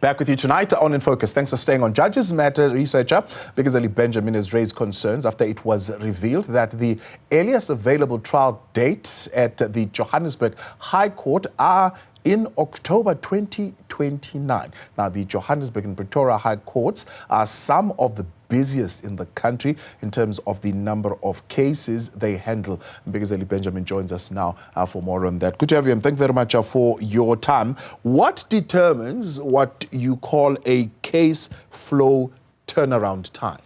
Back with you tonight on In Focus. Thanks for staying on. Judges Matter researcher Mbekezeli Benjamin has raised concerns after it was revealed that the earliest available trial date at the Johannesburg High Court are in October 2029. Now, the Johannesburg and Pretoria High Courts are some of the busiest in the country in terms of the number of cases they handle. Mbekezeli Benjamin joins us now for more on that. Good to have you, and thank you very much for your time. What determines what you call a case flow turnaround time?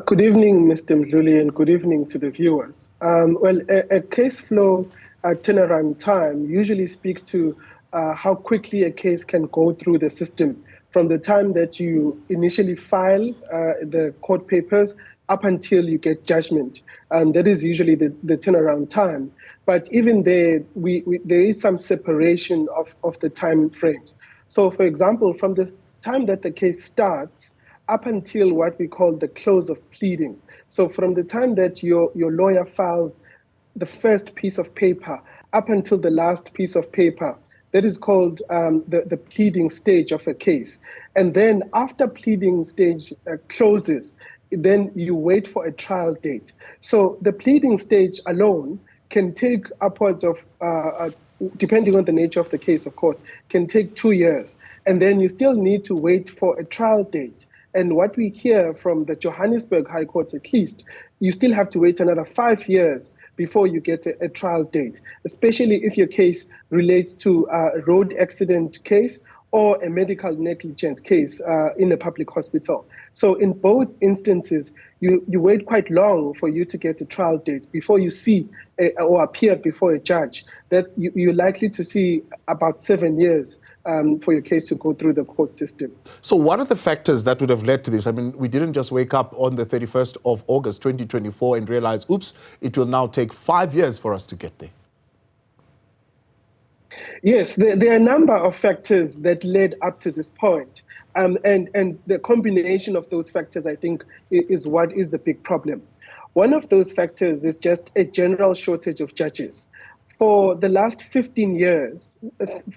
Good evening, Mr. Mdluli, and good evening to the viewers. A case flow turnaround time usually speaks to how quickly a case can go through the system from the time that you initially file the court papers up until you get judgment. That is usually the turnaround time. But even there, there is some separation of the time frames. So, for example, from the time that the case starts up until what we call the close of pleadings. So from the time that your lawyer files the first piece of paper up until the last piece of paper, that is called the pleading stage of a case. And then after pleading stage closes, then you wait for a trial date. So the pleading stage alone can take upwards of, depending on the nature of the case, of course, can take 2 years. And then you still need to wait for a trial date. And what we hear from the Johannesburg High Court, at least, you still have to wait another 5 years before you get a trial date, especially if your case relates to a road accident case or a medical negligence case in a public hospital. So in both instances, you wait quite long for you to get a trial date before you see or appear before a judge. That you're likely to see about 7 years for your case to go through the court system. So what are the factors that would have led to this? I mean, we didn't just wake up on the 31st of August 2024 and realize, oops, it will now take 5 years for us to get there. Yes, there are a number of factors that led up to this point. And the combination of those factors, I think, is what is the big problem. One of those factors is just a general shortage of judges. For the last 15 years,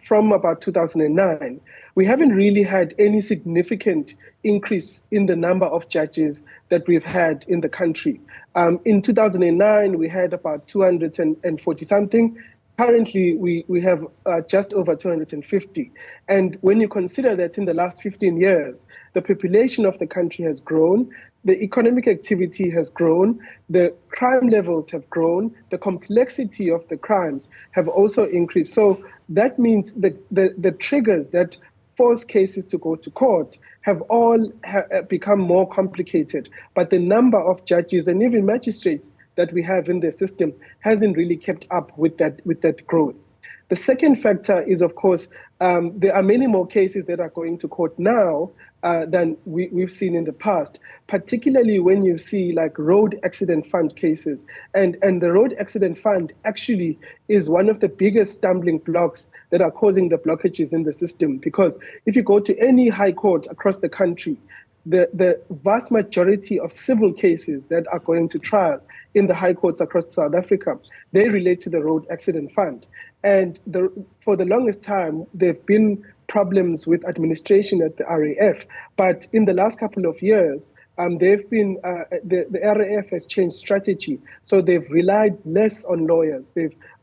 from about 2009, we haven't really had any significant increase in the number of judges that we've had in the country. In 2009, we had about 240 something. Currently, we have just over 250. And when you consider that in the last 15 years, the population of the country has grown, the economic activity has grown, the crime levels have grown, the complexity of the crimes have also increased. So that means the triggers that force cases to go to court have all become more complicated. But the number of judges and even magistrates that we have in the system hasn't really kept up with that growth. The second factor is, of course, there are many more cases that are going to court now than we've seen in the past, particularly when you see like road accident fund cases. And the road accident fund actually is one of the biggest stumbling blocks that are causing the blockages in the system. Because if you go to any high court across the country, the vast majority of civil cases that are going to trial in the high courts across South Africa, they relate to the road accident fund. And for the longest time, there have been problems with administration at the RAF. But in the last couple of years, the RAF has changed strategy. So they've relied less on lawyers.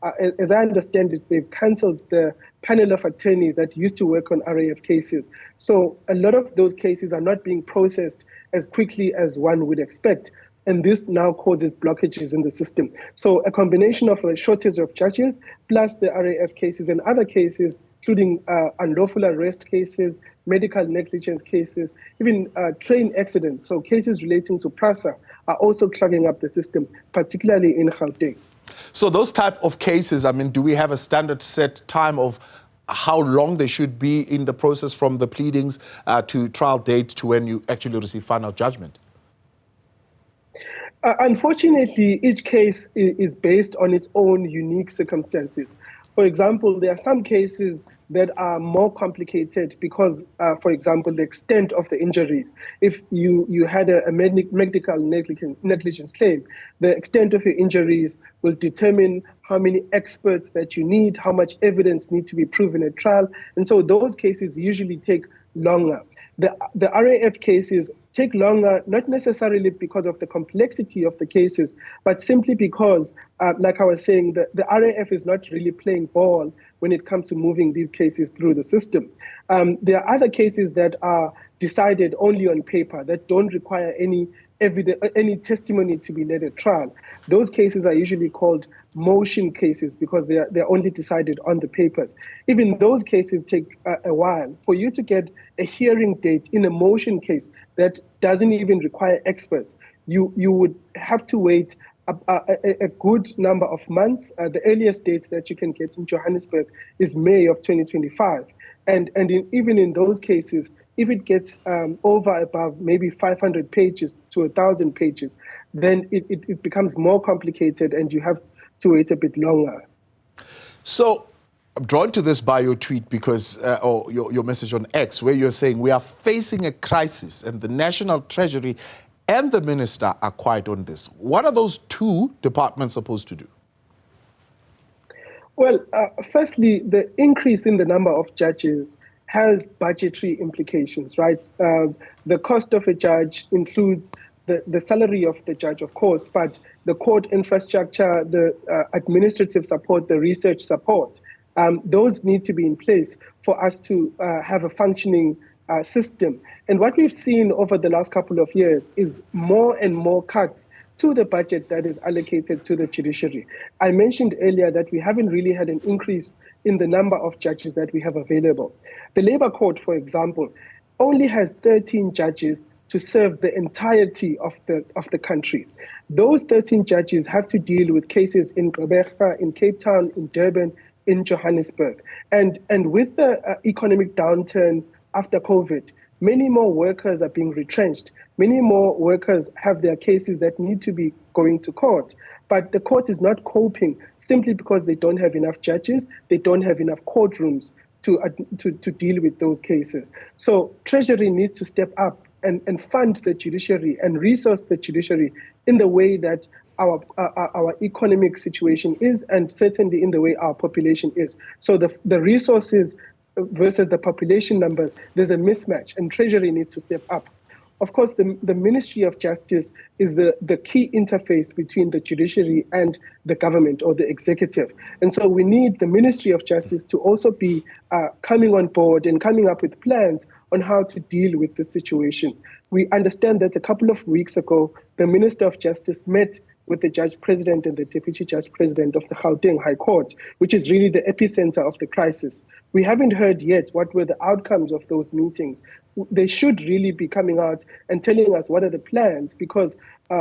As I understand it, they've cancelled the panel of attorneys that used to work on RAF cases. So a lot of those cases are not being processed as quickly as one would expect. And this now causes blockages in the system. So a combination of a shortage of judges plus the RAF cases and other cases, including unlawful arrest cases, medical negligence cases, even train accidents, so cases relating to PRASA, are also clogging up the system, particularly in Gauteng. So those type of cases, I mean, do we have a standard set time of how long they should be in the process from the pleadings to trial date to when you actually receive final judgment? Unfortunately, each case is based on its own unique circumstances. For example, there are some cases that are more complicated because, for example, the extent of the injuries. If you had a medical negligence claim, the extent of your injuries will determine how many experts that you need, how much evidence needs to be proven at trial. And so those cases usually take longer. The RAF cases take longer, not necessarily because of the complexity of the cases, but simply because, like I was saying, the RAF is not really playing ball when it comes to moving these cases through the system. There are other cases that are decided only on paper, that don't require any testimony to be led at trial. Those cases are usually called motion cases because they're only decided on the papers. Even those cases take a while. For you to get a hearing date in a motion case that doesn't even require experts, you would have to wait a good number of months. The earliest date that you can get in Johannesburg is May of 2025. And even in those cases, if it gets over above maybe 500 pages to 1,000 pages, then it becomes more complicated and you have to wait a bit longer. So I'm drawn to this by your tweet because, or your message on X, where you're saying we are facing a crisis and the National Treasury and the minister are quiet on this. What are those two departments supposed to do? Well, firstly, the increase in the number of judges has budgetary implications, right? The cost of a judge includes the salary of the judge, of course, but the court infrastructure, the administrative support, the research support, those need to be in place for us to have a functioning system. And what we've seen over the last couple of years is more and more cuts to the budget that is allocated to the judiciary. I mentioned earlier that we haven't really had an increase in the number of judges that we have available. The Labour Court, for example, only has 13 judges to serve the entirety of the country. Those 13 judges have to deal with cases in Gqeberha, in Cape Town, in Durban, in Johannesburg. And with the economic downturn after COVID, many more workers are being retrenched. Many more workers have their cases that need to be going to court. But the court is not coping simply because they don't have enough judges, they don't have enough courtrooms to deal with those cases. So Treasury needs to step up and fund the judiciary and resource the judiciary in the way that our economic situation is, and certainly in the way our population is. So the resources versus the population numbers, there's a mismatch, and Treasury needs to step up. Of course, the Ministry of Justice is the key interface between the judiciary and the government or the executive. And so we need the Ministry of Justice to also be coming on board and coming up with plans on how to deal with the situation. We understand that a couple of weeks ago, the Minister of Justice met with the Judge President and the Deputy Judge President of the Gauteng High Court, which is really the epicenter of the crisis. We haven't heard yet what were the outcomes of those meetings. They should really be coming out and telling us what are the plans, because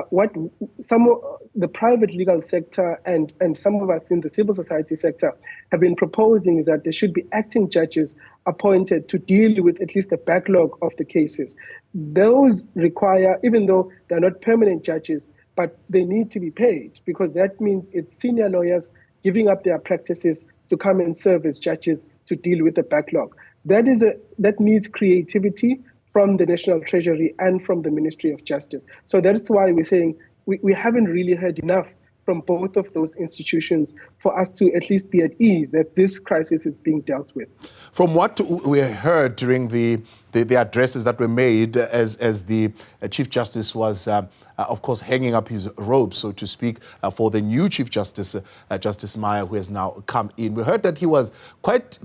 what some of the private legal sector and some of us in the civil society sector have been proposing is that there should be acting judges appointed to deal with at least the backlog of the cases. Those require, even though they're not permanent judges, but they need to be paid, because that means it's senior lawyers giving up their practices to come and serve as judges to deal with the backlog. That needs creativity from the National Treasury and from the Ministry of Justice. So that's why we're saying we haven't really heard enough from both of those institutions for us to at least be at ease that this crisis is being dealt with. From what we heard during the addresses that were made as the Chief Justice was, of course, hanging up his robe, so to speak, for the new Chief Justice, Justice Maya, who has now come in. We heard that he was quite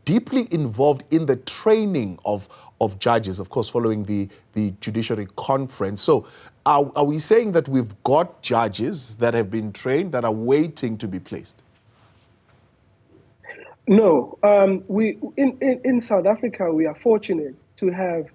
deeply involved in the training of judges, of course, following the judiciary conference. So are we saying that we've got judges that have been trained that are waiting to be placed? No. In South Africa, we are fortunate to have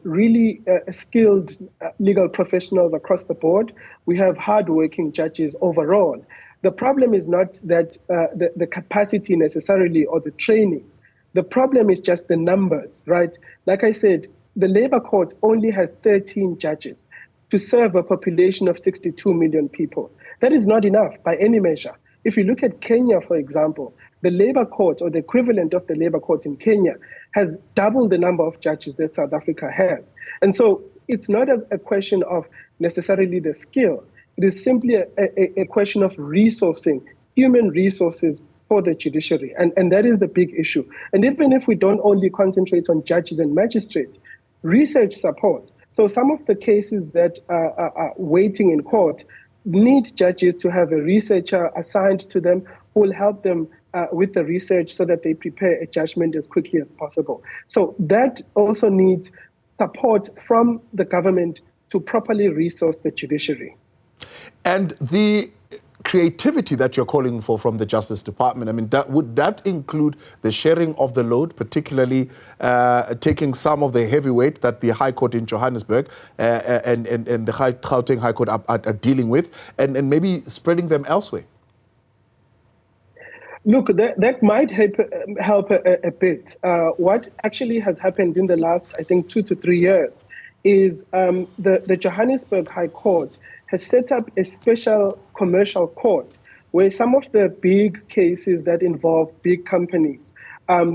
really skilled legal professionals across the board. We have hardworking judges overall. The problem is not that the capacity necessarily or the training. The problem is just the numbers, right? Like I said, the Labour Court only has 13 judges to serve a population of 62 million people. That is not enough by any measure. If you look at Kenya, for example, the Labour Court, or the equivalent of the Labour Court in Kenya, has double the number of judges that South Africa has. And so it's not a question of necessarily the skill. It is simply a question of resourcing, human resources for the judiciary. And that is the big issue. And even if we don't only concentrate on judges and magistrates, research support. So some of the cases that are waiting in court need judges to have a researcher assigned to them who will help them with the research so that they prepare a judgment as quickly as possible. So that also needs support from the government to properly resource the judiciary. And the creativity that you're calling for from the Justice Department, I mean, would that include the sharing of the load, particularly taking some of the heavyweight that the High Court in Johannesburg and the Gauteng High Court are dealing with, and maybe spreading them elsewhere? Look, that might help a bit. What actually has happened in the last, I think, 2 to 3 years is the Johannesburg High Court has set up a special commercial court where some of the big cases that involve big companies,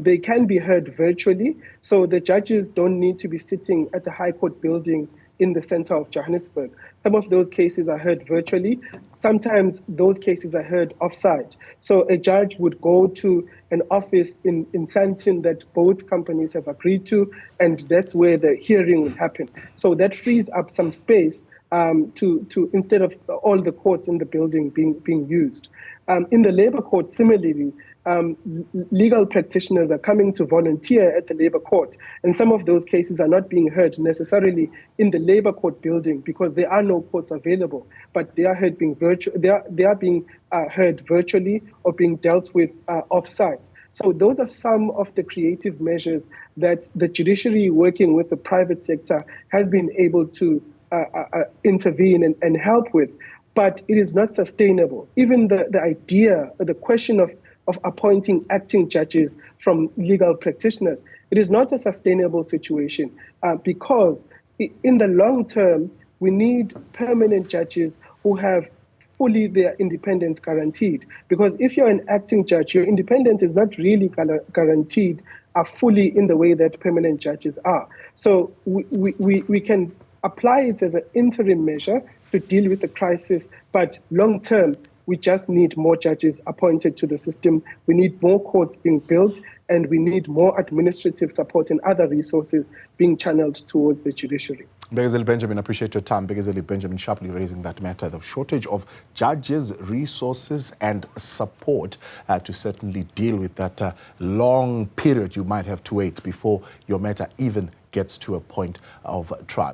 they can be heard virtually. So the judges don't need to be sitting at the High Court building in the center of Johannesburg. Some of those cases are heard virtually. Sometimes those cases are heard off-site. So a judge would go to an office in Sandton that both companies have agreed to, and that's where the hearing will happen. So that frees up some space to instead of all the courts in the building being used. In the Labour Court, similarly, legal practitioners are coming to volunteer at the Labour Court, and some of those cases are not being heard necessarily in the Labour Court building because there are no courts available, but they are heard being heard virtually or being dealt with off-site. So those are some of the creative measures that the judiciary, working with the private sector, has been able to intervene and help with. But it is not sustainable. Even the idea, the question of appointing acting judges from legal practitioners, it is not a sustainable situation because in the long term, we need permanent judges who have fully their independence guaranteed. Because if you're an acting judge, your independence is not really guaranteed fully in the way that permanent judges are. So we can apply it as an interim measure to deal with the crisis, but long term, we just need more judges appointed to the system. We need more courts being built, and we need more administrative support and other resources being channeled towards the judiciary. Mbekezeli Benjamin, appreciate your time. Mbekezeli Benjamin sharply raising that matter, the shortage of judges, resources and support to certainly deal with that long period you might have to wait before your matter even gets to a point of trial.